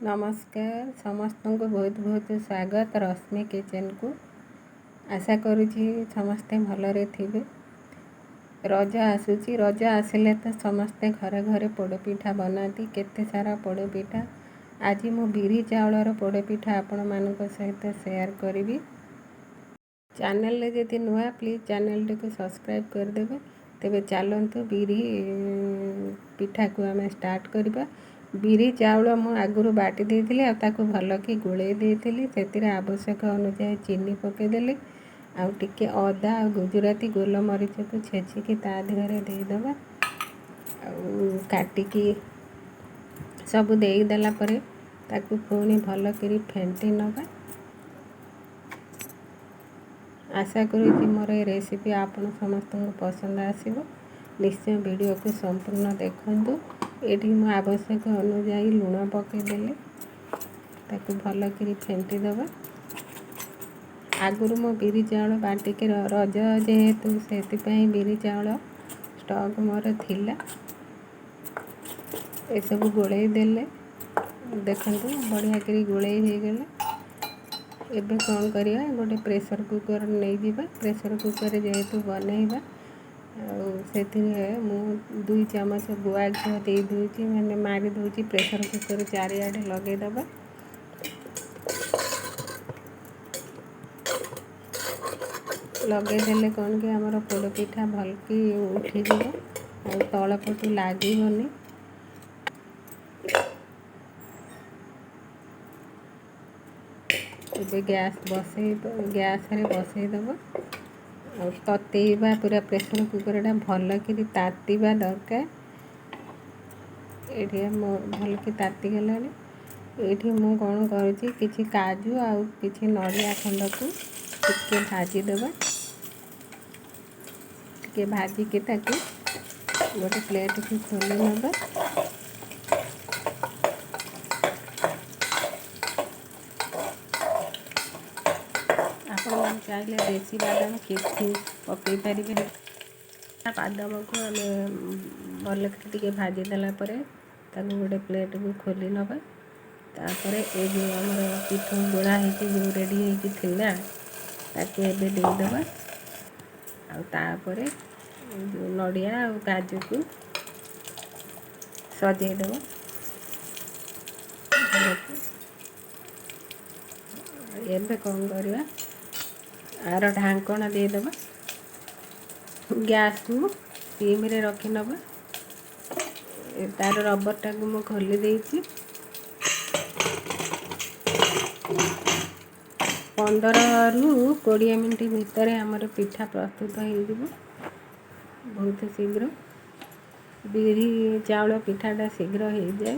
नमस्कार समस्त को बहुत बहुत स्वागत रश्मि किचन को। आशा करुँची समस्ते भलरे थिबे। रज आसूची, रज आसिले तो समस्ते घरे घरे पोड़पिठा बनाती, केते सारा पोड़पिठा। आज मु बिरी चाउलर पोड़पिठा आपण मानक सहित शेयर करी। चैनल जदि नुआ प्लीज चैनल को सब्सक्राइब करदेवे। तेबे चलतु बिरी पिठा को आम स्टार्ट करवा। बिरी चाउल मु आगुरी बाटी देइथिली आ ताको भल कि गुळेई देइथिली। सेतिरे आवश्यक अनुसार चीनी पकेदेली आउ टिके अदा आ गुजराती गोलमरीच को छेचिकी ता देहरे देइदबा। आउ काटिकी सब देइदेला परे ताको पुणी भल करी फेंटी नबा। आशा करूँ मोर ये रेसिपी आपण समस्त पसंद आसीबो। निश्चय वीडियो को संपूर्ण देखंतु। एठी मु आवश्यक अनुसार लुण पकेदेली ताको भल करी फेंटी दबा। आगुरु मो बिरी चाउल बाटिके रज जेहेतु सेतिपई बिरी चाउल स्टॉक मोर थिला। ए सब गोळेई देले देखंतु बढ़िया करी गोळेई हे गेले। एबे कौन करिया गोटे प्रेशर कुकर नहीं जीवा। प्रेशर कुकर जेहेतु बनैबा से मु 2 चमच गुआ घी दे दूची मैंने मारी दूची। प्रेशर कुकर चारियाडे लगे दबा। लगे देले कौन कि हमर पोड़ पिठा भल कि उठी जीवो और तळ पटु लागीबनी। एबे गैस रे बसई दबो और ततेइबा पूरा प्रेशर कुकर टा भल कि तातीबा दरकार। ये भल कि ताती गलानी। ये मु कौन करुँची किछि काजू आउ किछि नड़िया खंड को टिके भाजी देबा। टिके भाजी के ताकि गोटे प्लेट को खोली नबा। आप चाहिए देसी बादाम किशमिश पकई पारे। बादाम को आम भल टिके भाजी देला परे ताको गोटे प्लेट को खोली नबा। तापरे ए जो हमर पिठो गोळा हेकी जो रेडी हेकी थिला ताको एबे दे दबा। आ तापरे जो नड़िया और काजू को सजे दबा। एबे कौन करवा आर ढांकण दे दबा। गैस को सिम रे रखी नबा। तार रबर टा को मु खोली देइची। 15 रु 20 मिनट भितर हमर पिठा प्रस्तुत हो जिवो बहुत शीघ्र। बिरी चाउल पिठाटा शीघ्र हो जाए।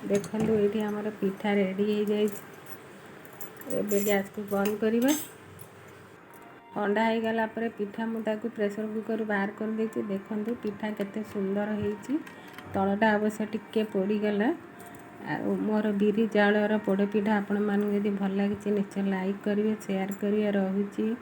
देखंतु एठी हमर पिठा रेडी हो जाए। एबे गैस को बंद करिबा। ठंडा हो गला परे पिठा मु ताकू प्रेशर कुकर बाहर कर देछि। देखंतु पिठा केते सुंदर होईछि। तळटा अवश्य टिके पोड़ी गला। मोर बिरी चाउलर पोड़ पिठा आपण मान यदि भल लागिछि निश्चय लाइक करिवे शेयर करिवे। रहुछि।